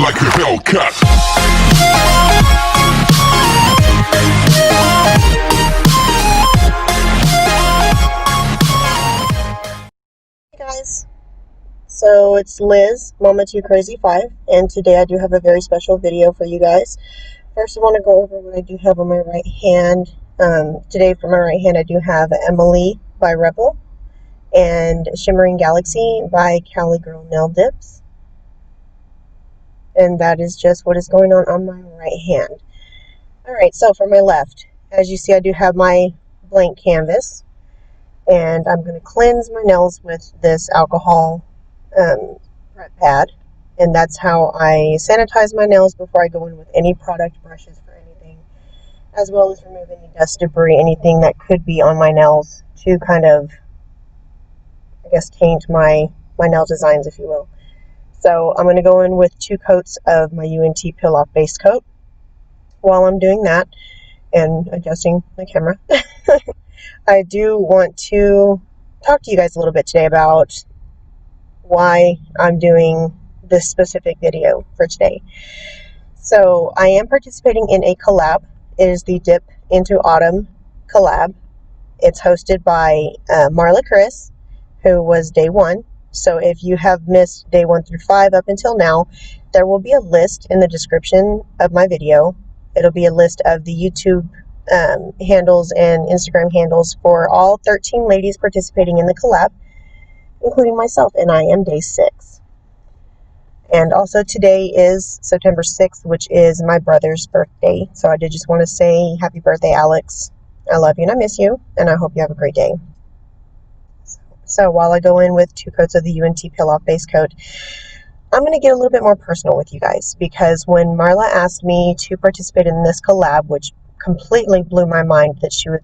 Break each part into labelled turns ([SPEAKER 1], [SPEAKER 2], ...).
[SPEAKER 1] like a Hellcat.
[SPEAKER 2] Hey guys, so it's Liz, Mama 2 Crazy 5, and today I do have a very special video for you guys. First I want to go over what I do have on my right hand. Today for my right hand I do have Emily by Rebel and Shimmering Galaxy by Cali Girl Nail Dips. And that is just what is going on my right hand. Alright, so for my left, as you see I do have my blank canvas. And I'm going to cleanse my nails with this alcohol prep pad. And that's how I sanitize my nails before I go in with any product, brushes for anything. As well as remove any dust, debris, anything that could be on my nails to kind of, I guess, taint my nail designs, if you will. So I'm going to go in with 2 coats of my UNT Peel Off Base Coat. While I'm doing that and adjusting my camera, I do want to talk to you guys a little bit today about why I'm doing this specific video for today. So I am participating in a collab. It is the Dip into Autumn collab. It's hosted by Marla Kris, who was day 1. So if you have missed day 1 through 5 up until now, there will be a list in the description of my video. It'll be a list of the YouTube handles and Instagram handles for all 13 ladies participating in the collab, including myself, and I am day 6. And also today is September 6th, which is my brother's birthday. So I did just want to say happy birthday, Alex. I love you and I miss you, and I hope you have a great day. So while I go in with 2 coats of the UNT Peel Off Base Coat, I'm going to get a little bit more personal with you guys, because when Marla asked me to participate in this collab, which completely blew my mind that she would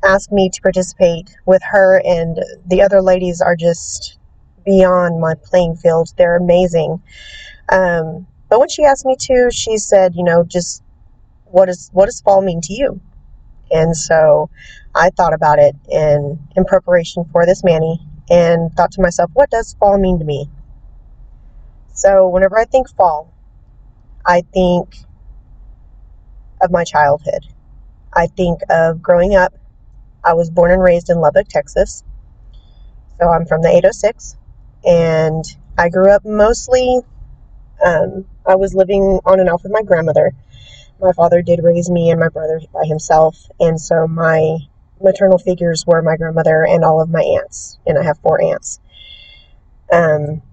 [SPEAKER 2] ask me to participate with her, and the other ladies are just beyond my playing field. They're amazing. But when she asked me to, she said, you know, just what does fall mean to you? And so I thought about it in preparation for this mani and thought to myself, what does fall mean to me? So whenever I think fall, I think of my childhood. I think of growing up. I was born and raised in Lubbock, Texas. So I'm from the 806. And I grew up mostly, I was living on and off with my grandmother. My father did raise me and my brother by himself, and so my maternal figures were my grandmother and all of my aunts, and I have 4 aunts. And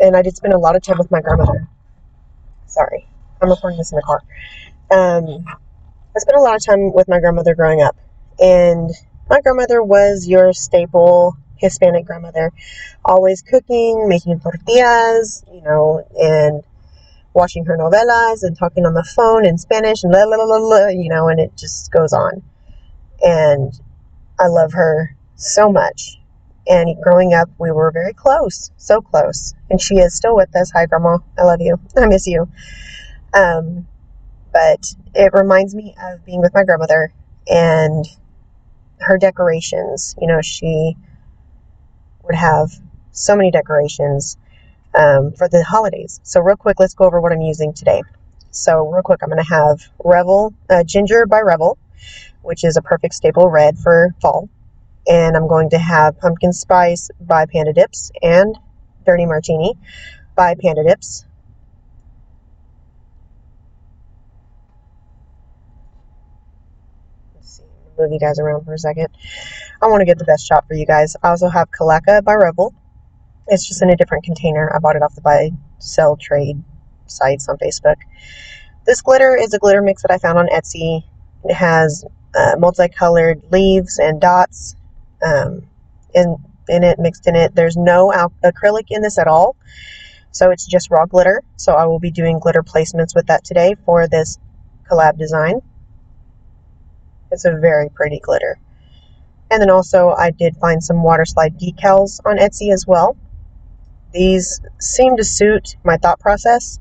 [SPEAKER 2] I did spend a lot of time with my grandmother. Sorry, I'm recording this in the car. I spent a lot of time with my grandmother growing up, and my grandmother was your staple Hispanic grandmother, always cooking, making tortillas, you know, and watching her novelas and talking on the phone in Spanish and you know, and it just goes on. And I love her so much. And growing up, we were very close, so close. And she is still with us. Hi, Grandma. I love you. I miss you. But it reminds me of being with my grandmother and her decorations. You know, she would have so many decorations for the holidays. So real quick, let's go over what I'm using today. So real quick, I'm going to have Ginger by Rebel, which is a perfect staple red for fall. And I'm going to have Pumpkin Spice by Panda Dips and Dirty Martini by Panda Dips. Let's see, move you guys around for a second. I want to get the best shot for you guys. I also have Kalaka by Rebel. It's just in a different container. I bought it off the buy, sell, trade sites on Facebook. This glitter is a glitter mix that I found on Etsy. It has multicolored leaves and dots in it, mixed in it. There's no acrylic in this at all. So it's just raw glitter. So I will be doing glitter placements with that today for this collab design. It's a very pretty glitter. And then also I did find some water slide decals on Etsy as well. These seem to suit my thought process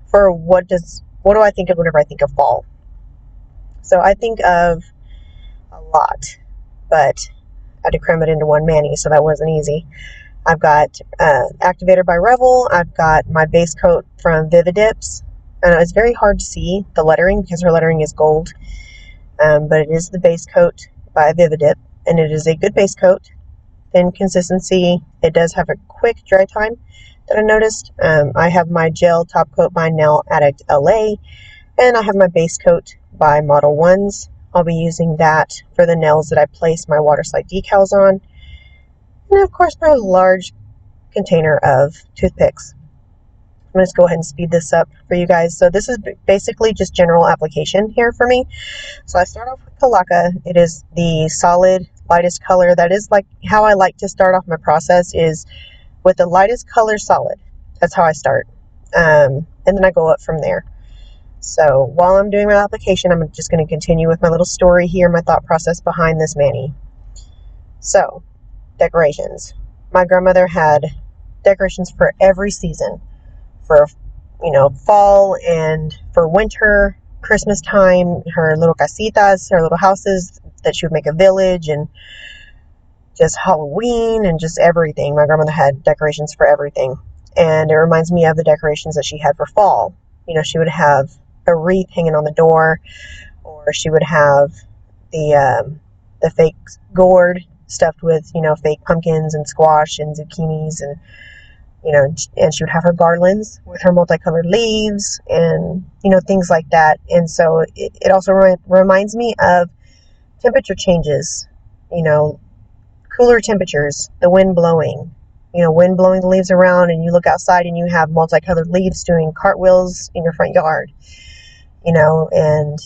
[SPEAKER 2] for what do I think of whenever I think of fall. So I think of a lot, but I had to cram it into one mani, so that wasn't easy. I've got Activator by Revel. I've got my base coat from Vividips. It's very hard to see the lettering because her lettering is gold, but it is the base coat by Vividip, and it is a good base coat. Thin consistency. It does have a quick dry time that I noticed. I have my gel top coat by Nail Addict LA, and I have my base coat by Model Ones. I'll be using that for the nails that I place my water slide decals on. And of course, my large container of toothpicks. I'm going to go ahead and speed this up for you guys. So this is basically just general application here for me. So I start off with Kalaka. It is the solid, lightest color. That is like how I like to start off my process, is with the lightest color solid. That's how I start. And then I go up from there. So while I'm doing my application, I'm just going to continue with my little story here, my thought process behind this mani. So, decorations. My grandmother had decorations for every season. For, fall and for winter, Christmas time, her little casitas, her little houses that she would make a village, and just Halloween and just everything. My grandmother had decorations for everything. And it reminds me of the decorations that she had for fall. She would have a wreath hanging on the door, or she would have the fake gourd stuffed with, fake pumpkins and squash and zucchinis, and and she would have her garlands with her multicolored leaves and, things like that. And so it also reminds me of temperature changes, cooler temperatures, the wind blowing, wind blowing the leaves around, and you look outside and you have multicolored leaves doing cartwheels in your front yard, and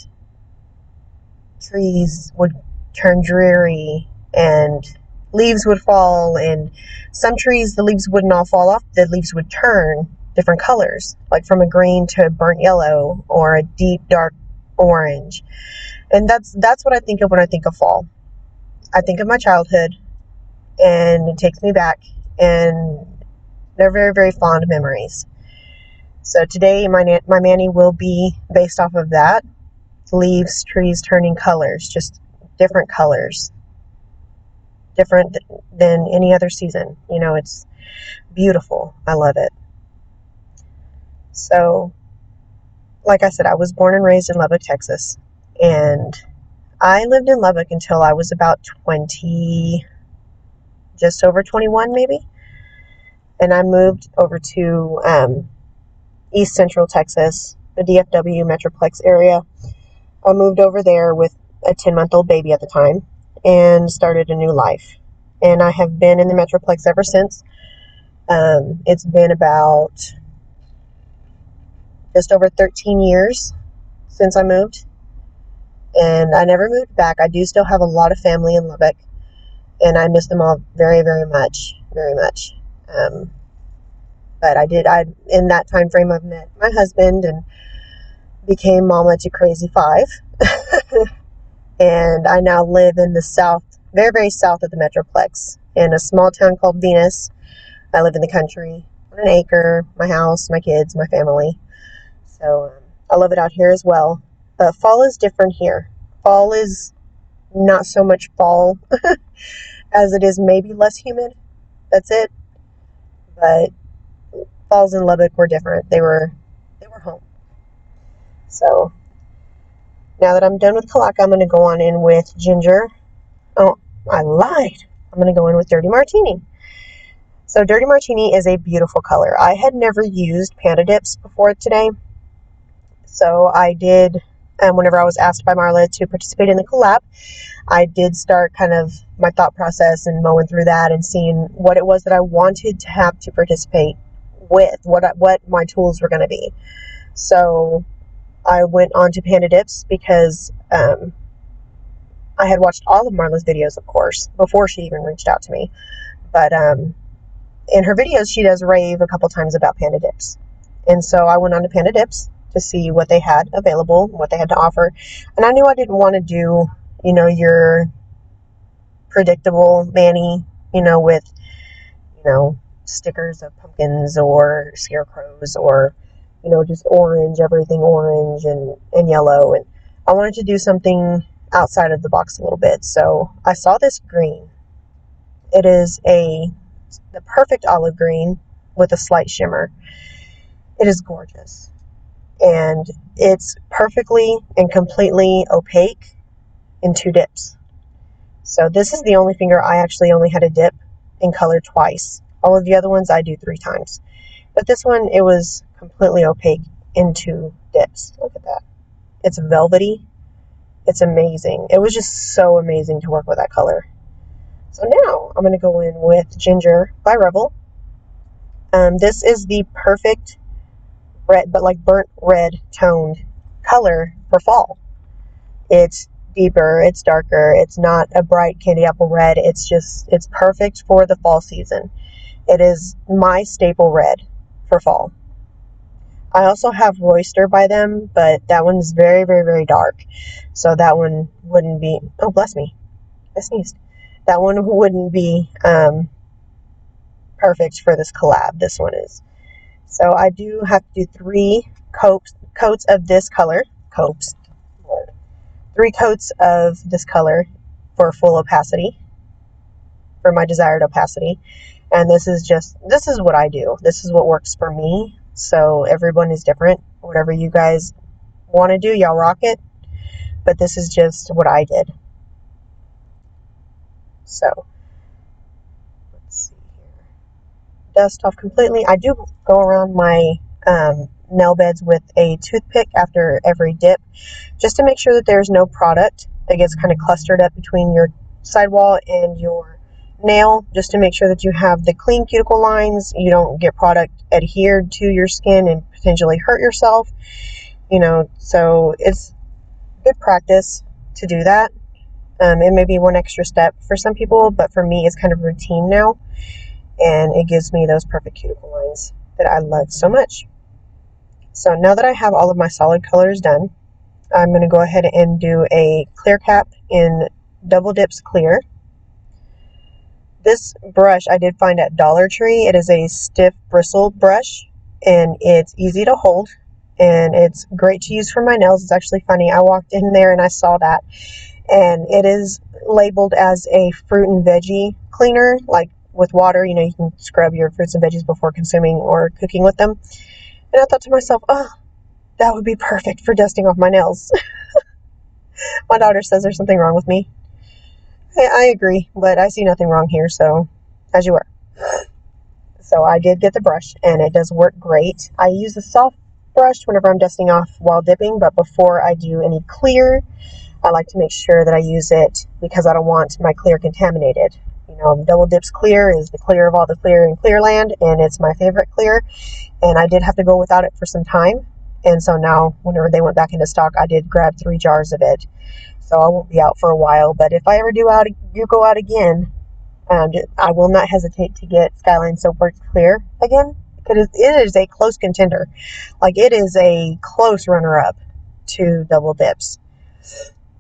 [SPEAKER 2] trees would turn dreary and leaves would fall, and some trees, the leaves wouldn't all fall off. The leaves would turn different colors, like from a green to a burnt yellow or a deep dark orange. And that's what I think of when I think of fall. I think of my childhood, and it takes me back, and they're very, very fond memories. So today my mani will be based off of that. Leaves, trees turning colors, just different colors, different than any other season. It's beautiful. I love it. So, like I said, I was born and raised in Lubbock, Texas, and I lived in Lubbock until I was about 20, just over 21 maybe, and I moved over to East Central Texas, the DFW Metroplex area. I moved over there with a 10-month-old baby at the time and started a new life. And I have been in the Metroplex ever since. It's been about just over 13 years since I moved. And I never moved back. I do still have a lot of family in Lubbock, and I miss them all very, very much, very much. But in that time frame, I've met my husband and became mama to Crazy 5. And I now live in the south, very, very south of the Metroplex, in a small town called Venus. I live in the country on an acre, my house, my kids, my family. So I love it out here as well. But fall is different here. Fall is not so much fall as it is maybe less humid. That's it. But falls in Lubbock were different. They were home. So now that I'm done with Kalaka, I'm going to go on in with Ginger. Oh, I lied. I'm going to go in with Dirty Martini. So Dirty Martini is a beautiful color. I had never used Panda Dips before today. So I did, whenever I was asked by Marla to participate in the collab, I did start kind of my thought process and mowing through that and seeing what it was that I wanted to have to participate with, what my tools were going to be. So I went on to Panda Dips because I had watched all of Marla's videos, of course, before she even reached out to me. But in her videos, she does rave a couple times about Panda Dips. And so I went on to Panda Dips to see what they had available, what they had to offer. And I knew I didn't want to do, your predictable mani, with, stickers of pumpkins or scarecrows or, just orange, everything orange and yellow. And I wanted to do something outside of the box a little bit. So I saw this green. It is a the perfect olive green with a slight shimmer. It is gorgeous. And it's perfectly and completely opaque in 2 dips. So this is the only finger I actually only had a dip in color twice. All of the other ones I do 3 times. But this one, it was completely opaque in 2 dips. Look at that. It's velvety. It's amazing. It was just so amazing to work with that color. So now I'm going to go in with Ginger by Revel. This is the perfect red, but like burnt red toned color for fall. It's deeper, it's darker, it's not a bright candy apple red. It's perfect for the fall season. It is my staple red for fall. I also have Royster by them, but that one's very, very, very dark. So that one wouldn't be, oh, bless me, I sneezed. That one wouldn't be perfect for this collab. This one is. So I do have to do 3 coats of this color. 3 coats of this color for full opacity, for my desired opacity. And this is what I do. This is what works for me. So everyone is different. Whatever you guys want to do, y'all rock it. But this is just what I did. So let's see here. Dust off completely. I do go around my nail beds with a toothpick after every dip, just to make sure that there's no product that gets kind of clustered up between your sidewall and your nail, just to make sure that you have the clean cuticle lines. You don't get product adhered to your skin and potentially hurt yourself, so it's good practice to do that. It may be one extra step for some people, but for me it's kind of routine now, and it gives me those perfect cuticle lines that I love so much. So now that I have all of my solid colors done, I'm going to go ahead and do a clear cap in Double Dips Clear. This brush I did find at Dollar Tree. It is a stiff bristle brush, and it's easy to hold, and it's great to use for my nails. It's actually funny. I walked in there and I saw that, and it is labeled as a fruit and veggie cleaner, like with water. You can scrub your fruits and veggies before consuming or cooking with them. And I thought to myself, oh, that would be perfect for dusting off my nails. My daughter says there's something wrong with me. I agree, but I see nothing wrong here, so as you are. So I did get the brush, and it does work great. I use a soft brush whenever I'm dusting off while dipping, but before I do any clear, I like to make sure that I use it because I don't want my clear contaminated. Double Dips Clear is the clear of all the clear in Clearland, and it's my favorite clear. And I did have to go without it for some time. And so now, whenever they went back into stock, I did grab 3 jars of it. So I won't be out for a while. But if I ever go out again, I will not hesitate to get Skyline Soapworks Clear again. Because it is a close contender. Like, it is a close runner-up to Double Dips.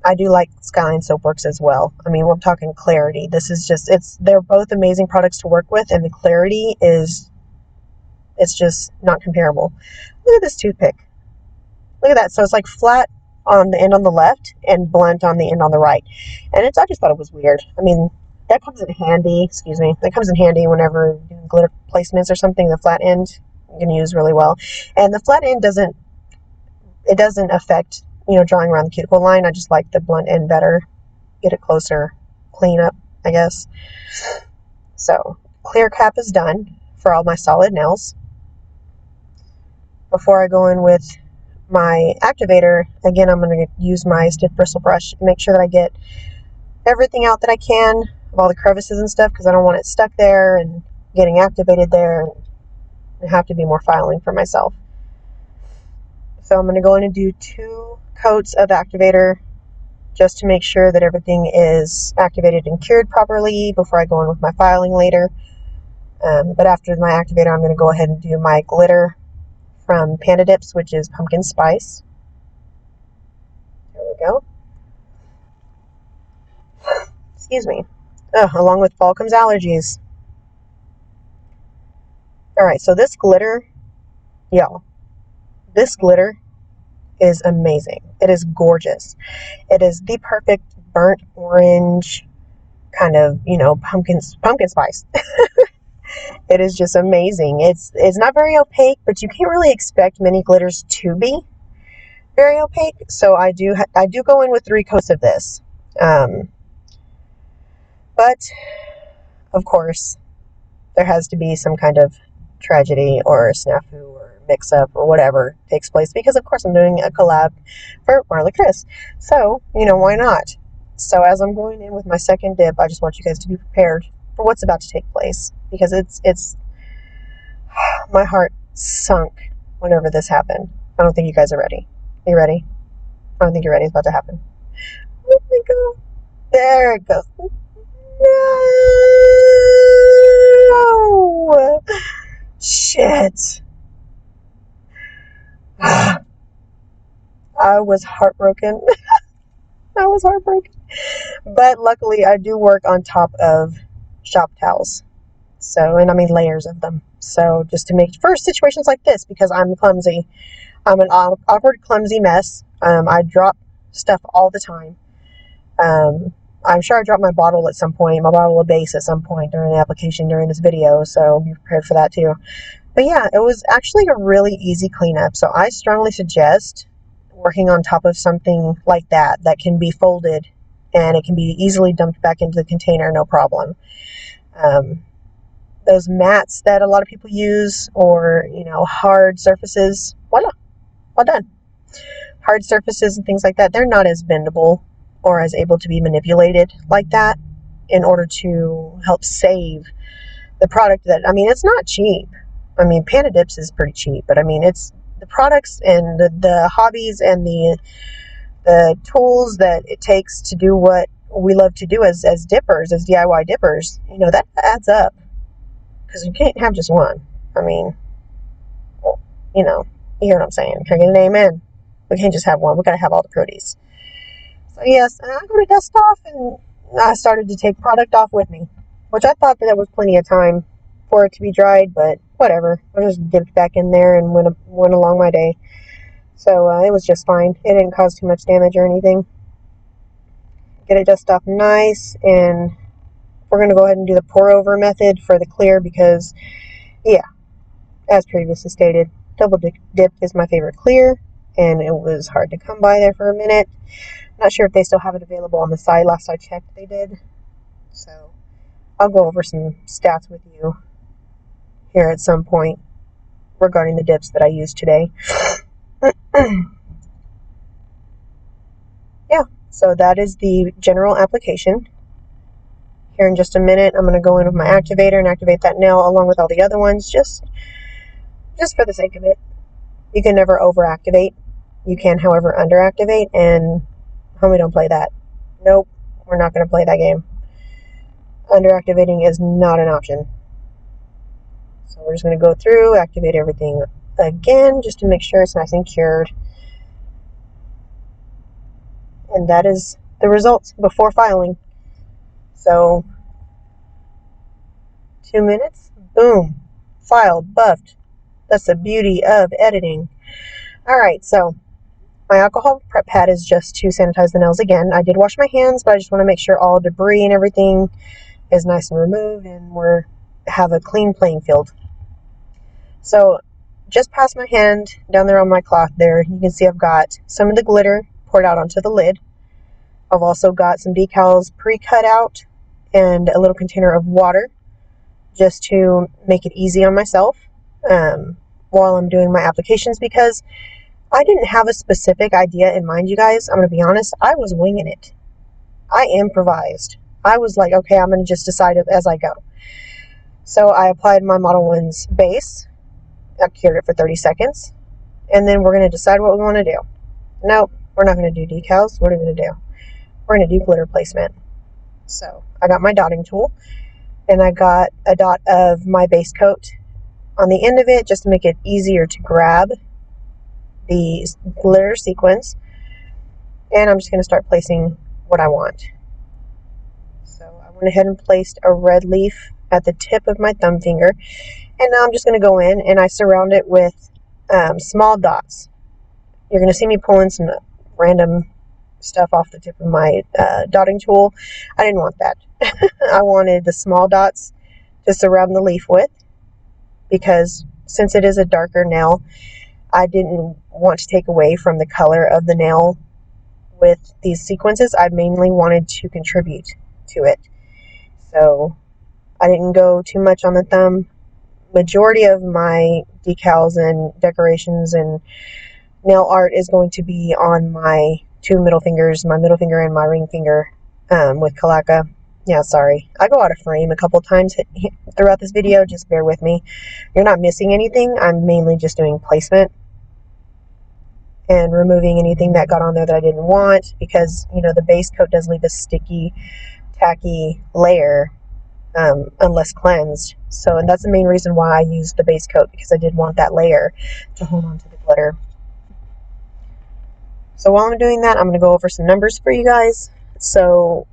[SPEAKER 2] I do like Skyline Soapworks as well. I mean, we're talking clarity. This is just, they're both amazing products to work with, and the clarity is, it's just not comparable. Look at this toothpick. Look at that. So it's like flat on the end on the left and blunt on the end on the right. And I just thought it was weird. I mean, that comes in handy, That comes in handy whenever doing glitter placements or something. The flat end you can use really well. And the flat end doesn't affect, drawing around the cuticle line. I just like the blunt end better. Get it closer, clean up, I guess. So, clear cap is done for all my solid nails. Before I go in with my activator, again, I'm going to use my stiff bristle brush and make sure that I get everything out that I can of all the crevices and stuff, because I don't want it stuck there and getting activated there and have to be more filing for myself. So I'm going to go in and do 2 coats of activator just to make sure that everything is activated and cured properly before I go in with my filing later. But after my activator, I'm going to go ahead and do my glitter from Panda Dips, which is pumpkin spice. There we go. Excuse me. Along with fall comes allergies. Alright, so this glitter, y'all, this glitter is amazing. It is gorgeous. It is the perfect burnt orange kind of, pumpkin spice. It is just amazing. It's not very opaque, but you can't really expect mini glitters to be very opaque. So I do go in with 3 coats of this. But of course, there has to be some kind of tragedy or snafu or mix-up or whatever takes place, because of course I'm doing a collab for Marla Kris. So, why not? So as I'm going in with my second dip, I just want you guys to be prepared for what's about to take place, because it's my heart sunk whenever this happened. I don't think you guys are ready. Are you ready? I don't think you're ready. It's about to happen. Oh my god. There it goes. No! Shit. I was heartbroken. I was heartbroken. But luckily, I do work on top of shop towels. So, and I mean layers of them. So, just to make for situations like this, because I'm clumsy. I'm an awkward, clumsy mess. I drop stuff all the time. I'm sure I dropped my bottle at some point, my bottle of base at some point during the application during this video. So, be prepared for that too. But yeah, it was actually a really easy cleanup. So, I strongly suggest working on top of something like that can be folded and it can be easily dumped back into the container, no problem. Those mats that a lot of people use, or hard surfaces, voila, well done. Hard surfaces and things like that, they're not as bendable or as able to be manipulated like that in order to help save the product. It's not cheap. Panda Dips is pretty cheap, but it's the products and the hobbies and the tools that it takes to do what we love to do as dippers, as DIY dippers, that adds up. Because you can't have just one. You hear what I'm saying. Can I get an amen? We can't just have one. We gotta have all the produce. So yes, and I go to dust off, and I started to take product off with me, which I thought that was plenty of time for it to be dried, but whatever. I just dipped back in there and went along my day. So it was just fine. It didn't cause too much damage or anything. Get it dust off nice, and we're going to go ahead and do the pour over method for the clear because, yeah, as previously stated, double dip is my favorite clear, and it was hard to come by there for a minute. Not sure if they still have it available on the site. Last I checked, they did. So I'll go over some stats with you here at some point regarding the dips that I used today. Yeah, so that is the general application. Here in just a minute, I'm going to go in with my activator and activate that nail along with all the other ones, just for the sake of it. You can never overactivate. You can, however, underactivate, and homie, don't play that. Nope, we're not going to play that game. Underactivating is not an option. So we're just going to go through, activate everything again, just to make sure it's nice and cured. And that is the results before filing. So 2 minutes, boom, filed, buffed. That's the beauty of editing. Alright, so my alcohol prep pad is just to sanitize the nails again. I did wash my hands, but I just want to make sure all debris and everything is nice and removed and we have a clean playing field. So just past my hand down there on my cloth there, you can see I've got some of the glitter poured out onto the lid. I've also got some decals pre-cut out and a little container of water just to make it easy on myself while I'm doing my applications, because I didn't have a specific idea in mind, you guys. I'm going to be honest, I was winging it. I improvised. I was like, okay, I'm going to just decide it as I go. So I applied my Model 1's base. I cured it for 30 seconds. And then we're going to decide what we want to do. Nope, we're not going to do decals. What are we going to do? We're going to do glitter placement. So I got my dotting tool, and I got a dot of my base coat on the end of it just to make it easier to grab the glitter sequence. And I'm just going to start placing what I want. So I went ahead and placed a red leaf at the tip of my thumb finger, and now I'm just going to go in and I surround it with small dots. You're going to see me pulling some random stuff off the tip of my dotting tool. I didn't want that. I wanted the small dots to surround the leaf with, because since it is a darker nail, I didn't want to take away from the color of the nail with these sequences. I mainly wanted to contribute to it. So I didn't go too much on the thumb. Majority of my decals and decorations and nail art is going to be on my two middle fingers, my middle finger and my ring finger, with Calaca. Yeah, sorry. I go out of frame a couple times throughout this video. Just bear with me. You're not missing anything. I'm mainly just doing placement and removing anything that got on there that I didn't want, because, you know, the base coat does leave a sticky, tacky layer unless cleansed. So, and that's the main reason why I used the base coat, because I did want that layer to hold on to the glitter. So while I'm doing that, I'm going to go over some numbers for you guys. So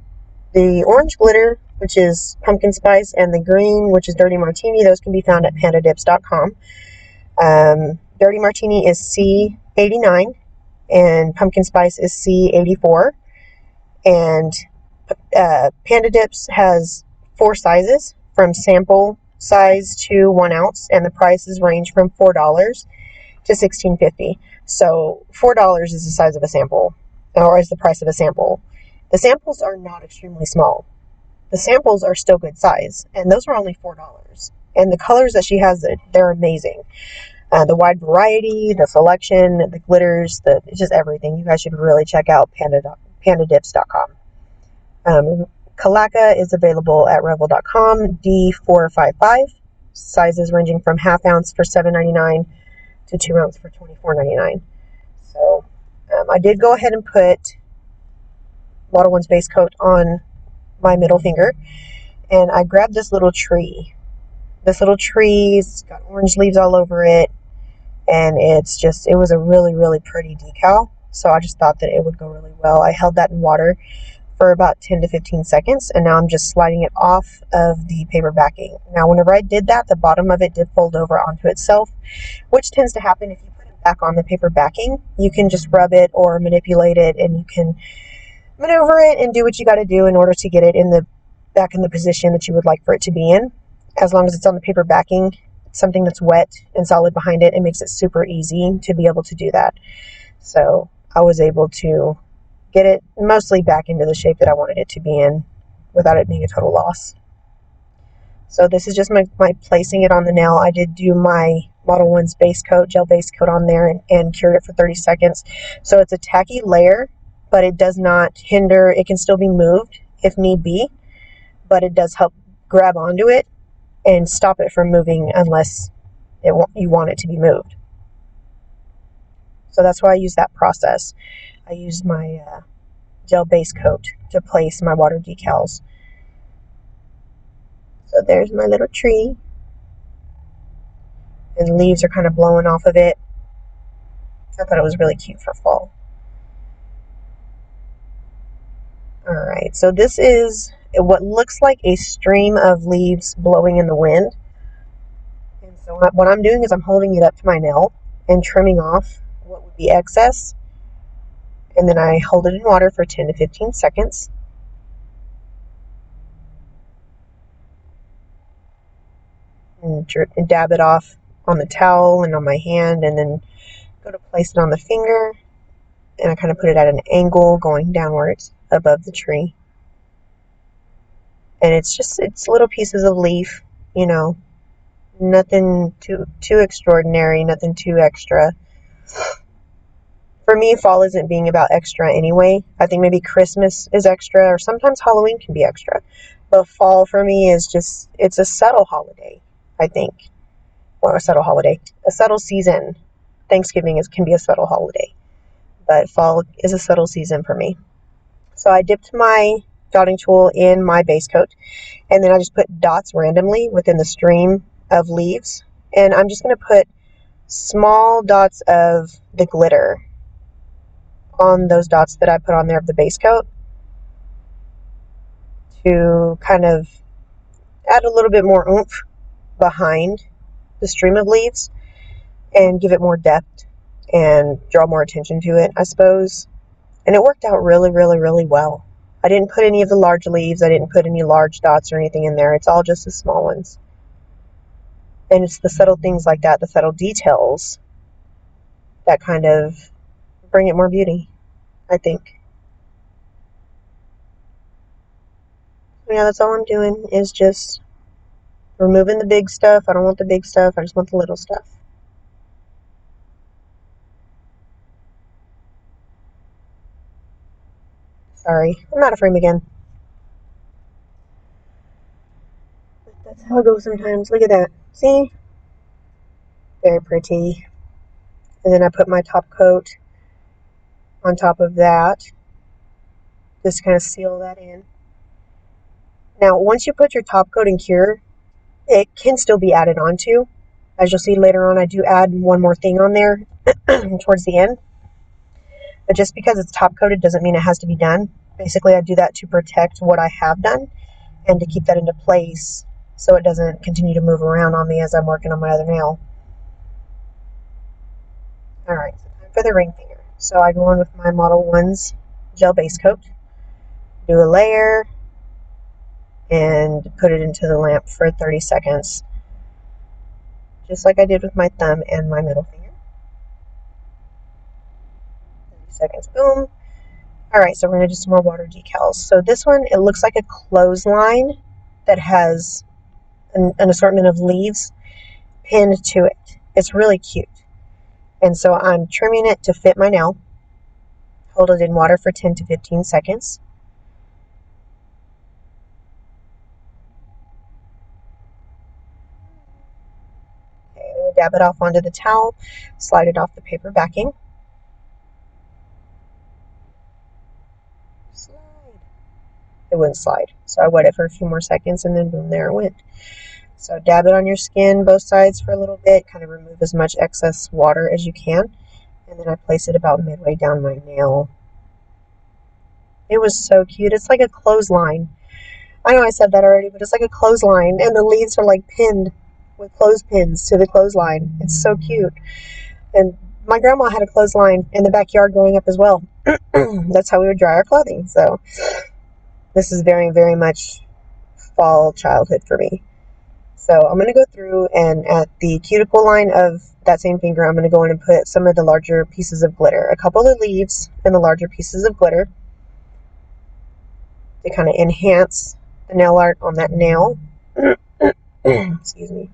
[SPEAKER 2] the orange glitter, which is pumpkin spice, and the green, which is dirty martini, those can be found at pandadips.com. Dirty martini is C89 and pumpkin spice is C84. And Panda Dips has 4 sizes, from sample size to 1 ounce, and the prices range from $4 to $16.50. So $4 is the size of a sample, or is the price of a sample. The samples are not extremely small. The samples are still good size, and those are only $4. And the colors that she has, they're amazing. The wide variety, the selection, the glitters, it's just everything. You guys should really check out pandadips.com. Calaca is available at revel.com, D455, sizes ranging from half ounce for $7.99 to 2 ounce for $24.99. So I did go ahead and put Water One's base coat on my middle finger, and I grabbed this little tree. This little tree's got orange leaves all over it, and it was a really, really pretty decal. So I just thought that it would go really well. I held that in water for about 10 to 15 seconds, and now I'm just sliding it off of the paper backing. Now, whenever I did that, the bottom of it did fold over onto itself, which tends to happen if you put it back on the paper backing. You can just rub it or manipulate it, and you can maneuver it and do what you got to do in order to get it back in the position that you would like for it to be in. As long as it's on the paper backing, something that's wet and solid behind it, it makes it super easy to be able to do that. So I was able to get it mostly back into the shape that I wanted it to be in without it being a total loss. So this is just my placing it on the nail. I did do my Model 1's base coat, gel base coat on there, and cured it for 30 seconds. So it's a tacky layer, but it does not hinder. It can still be moved if need be, but it does help grab onto it and stop it from moving unless you want it to be moved. So that's why I use that process. I use my gel base coat to place my water decals. So there's my little tree, and the leaves are kind of blowing off of it. I thought it was really cute for fall. Alright, so this is what looks like a stream of leaves blowing in the wind. And so what I'm doing is I'm holding it up to my nail and trimming off what would be excess. And then I hold it in water for 10 to 15 seconds. And dab it off on the towel and on my hand, and then go to place it on the finger. And I kind of put it at an angle going downwards above the tree. And it's little pieces of leaf, you know, nothing too extraordinary, nothing too extra. For me, fall isn't being about extra anyway. I think maybe Christmas is extra, or sometimes Halloween can be extra. But fall for me is just, it's a subtle holiday, I think. Well, a subtle holiday. A subtle season. Thanksgiving can be a subtle holiday. But fall is a subtle season for me. So I dipped my dotting tool in my base coat, and then I just put dots randomly within the stream of leaves. And I'm just going to put small dots of the glitter on those dots that I put on there of the base coat to kind of add a little bit more oomph behind the stream of leaves and give it more depth and draw more attention to it, I suppose. And it worked out really, really, really well. I didn't put any of the large leaves. I didn't put any large dots or anything in there. It's all just the small ones. And it's the subtle things like that, the subtle details, that kind of bring it more beauty, I think. Yeah, that's all I'm doing, is just removing the big stuff. I don't want the big stuff. I just want the little stuff. Sorry, I'm out of frame again. But that's how it goes sometimes. Look at that. See? Very pretty. And then I put my top coat on top of that. Just kind of seal that in. Now, once you put your top coat and cure, it can still be added onto. As you'll see later on, I do add one more thing on there towards the end. But just because it's top coated doesn't mean it has to be done. Basically, I do that to protect what I have done and to keep that into place so it doesn't continue to move around on me as I'm working on my other nail. Alright, so time for the ring finger. So I go on with my Model 1's gel base coat, do a layer, and put it into the lamp for 30 seconds. Just like I did with my thumb and my middle finger. 30 seconds, boom. Alright, so we're going to do some more water decals. So this one, it looks like a clothesline that has an assortment of leaves pinned to it. It's really cute. And so I'm trimming it to fit my nail. Hold it in water for 10 to 15 seconds. Okay, then we dab it off onto the towel, slide it off the paper backing. Slide. It wouldn't slide, so I wet it for a few more seconds, and then boom, there it went. So dab it on your skin, both sides, for a little bit, kind of remove as much excess water as you can, and then I place it about midway down my nail. It was so cute. It's like a clothesline. I know I said that already, but it's like a clothesline, and the leaves are like pinned with clothespins to the clothesline. It's so cute. And my grandma had a clothesline in the backyard growing up as well. That's how we would dry our clothing. So this is very, very much fall childhood for me. So I'm going to go through, and at the cuticle line of that same finger, I'm going to go in and put some of the larger pieces of glitter. A couple of leaves and the larger pieces of glitter to kind of enhance the nail art on that nail. Excuse me.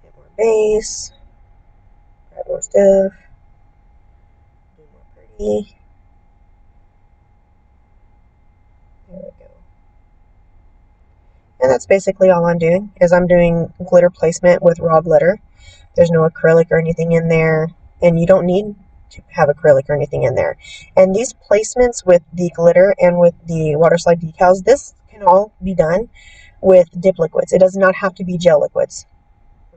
[SPEAKER 2] Get more base. Grab more stuff. Do more pretty. There we go. And that's basically all I'm doing, is I'm doing glitter placement with raw glitter. There's no acrylic or anything in there, and you don't need to have acrylic or anything in there. And these placements with the glitter and with the water slide decals, this can all be done with dip liquids. It does not have to be gel liquids.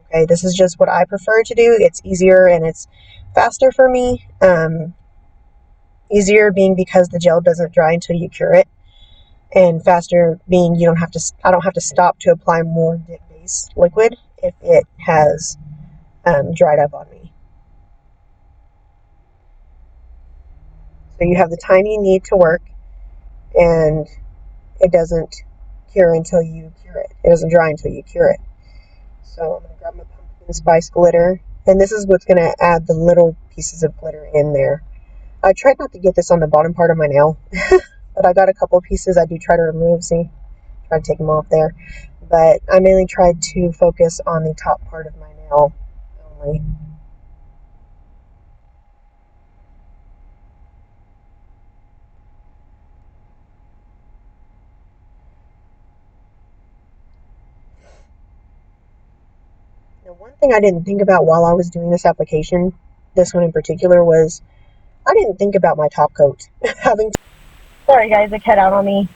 [SPEAKER 2] Okay, this is just what I prefer to do. It's easier and it's faster for me. Easier being because the gel doesn't dry until you cure it, and faster being I don't have to stop to apply more dip base liquid if it has dried up on me. So you have the time you need to work, and it doesn't cure until you cure it. It doesn't dry until you cure it. So I'm going to grab my pumpkin spice glitter, and this is what's going to add the little pieces of glitter in there. I tried not to get this on the bottom part of my nail, but I got a couple of pieces I do try to remove. See, try to take them off there. But I mainly tried to focus on the top part of my nail only. Now, one thing I didn't think about while I was doing this application, this one in particular, was I didn't think about my top coat. Sorry guys, it cut out on me.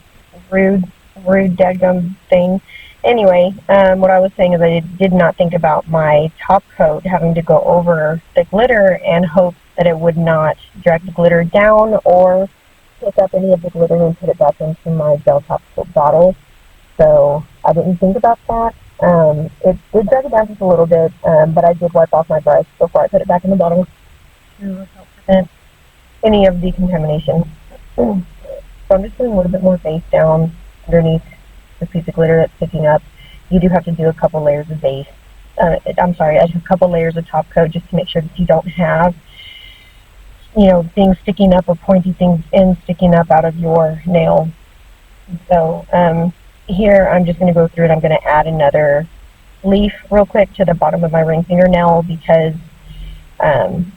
[SPEAKER 2] Rude daggum thing. Anyway, what I was saying is I did not think about my top coat having to go over the glitter and hope that it would not drag the glitter down or pick up any of the glitter and put it back into my gel top coat bottle. So I didn't think about that. It did drag it down just a little bit, but I did wipe off my brush before I put it back in the bottle to help prevent any of the contamination. So I'm just putting a little bit more base down underneath the piece of glitter that's sticking up. you do have to do a couple layers of base. I'm sorry, a couple layers of top coat just to make sure that you don't have, you know, things sticking up or pointy things sticking up out of your nail. So here I'm just going to go through it. I'm going to add another leaf real quick to the bottom of my ring fingernail because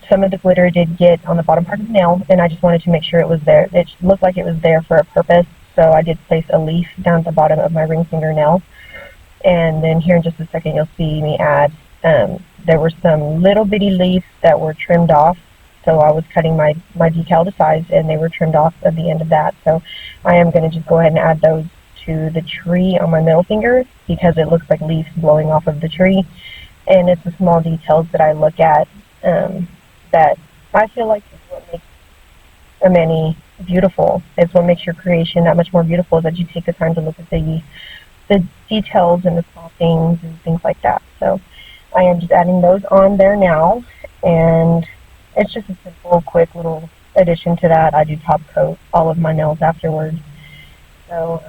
[SPEAKER 2] some of the glitter did get on the bottom part of the nail, and I just wanted to make sure it was there. It looked like it was there for a purpose, so I did place a leaf down at the bottom of my ring fingernail. And then here in just a second you'll see me add, there were some little bitty leaves that were trimmed off. So I was cutting my decal to size, and they were trimmed off at the end of that. So I am going to just go ahead and add those to the tree on my middle finger because it looks like leaves blowing off of the tree. And it's the small details that I look at that I feel like is what makes a mani beautiful. It's what makes your creation that much more beautiful, that you take the time to look at the details and the small things and things like that. So I am just adding those on there now, and it's just a simple, quick little addition to that. I do top coat all of my nails afterwards. So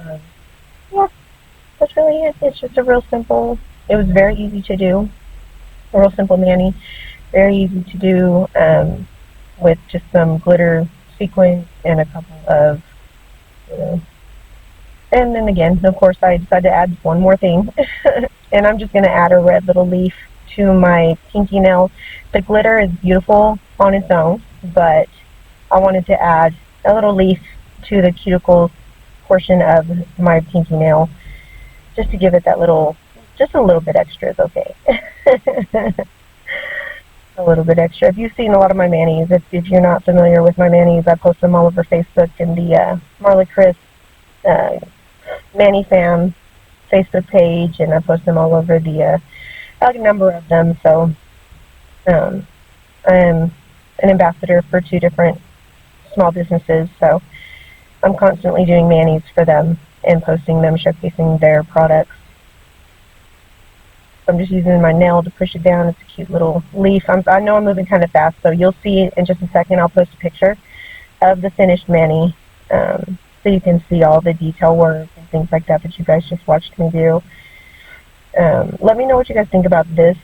[SPEAKER 2] yeah, that's really it. It's just a real simple, it was very easy to do, a real simple mani, very easy to do with just some glitter sequins and a couple of, you know, and then again, of course, I decided to add one more thing, and I'm just going to add a red little leaf to my pinky nail. The glitter is beautiful on its own, but I wanted to add a little leaf to the cuticle portion of my pinky nail, just to give it that little, just a little bit extra is okay. A little bit extra. If you've seen a lot of my manis, if you're not familiar with my manis, I post them all over Facebook and the Marla Kris Mani Fam Facebook page, and I post them all over the I like a number of them. So I'm an ambassador for 2 different small businesses, so I'm constantly doing manis for them and posting them, showcasing their products. So I'm just using my nail to push it down. It's a cute little leaf. I know I'm moving kind of fast, so you'll see in just a second. I'll post a picture of the finished mani, so you can see all the detail work and things like that that you guys just watched me do. Let me know what you guys think about this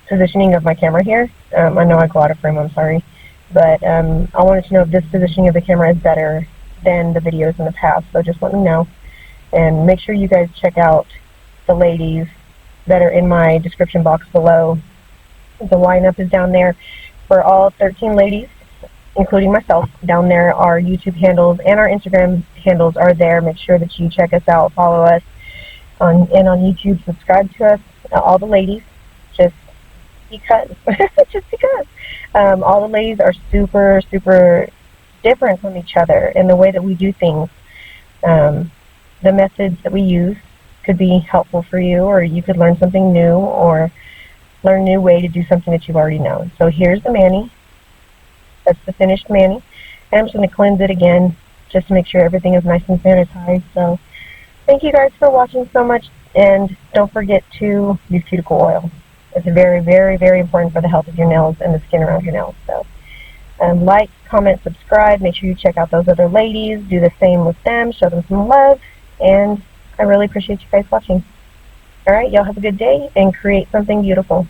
[SPEAKER 2] positioning of my camera here. I know I go out of frame, I'm sorry, but I wanted to know if this positioning of the camera is better than the videos in the past, so just let me know. And make sure you guys check out the ladies that are in my description box below. The lineup is down there for all 13 ladies, including myself. Down there, our YouTube handles and our Instagram handles are there. Make sure that you check us out, follow us on YouTube, subscribe to us, all the ladies, just because. Just because. All the ladies are super, super different from each other in the way that we do things. The methods that we use could be helpful for you, or you could learn something new, or learn a new way to do something that you've already known. So here's the mani. That's the finished mani. And I'm just going to cleanse it again just to make sure everything is nice and sanitized. So thank you guys for watching so much, and don't forget to use cuticle oil. It's very, very, very important for the health of your nails and the skin around your nails. So like, comment, subscribe. Make sure you check out those other ladies. Do the same with them. Show them some love. And I really appreciate you guys watching. Alright, y'all have a good day and create something beautiful.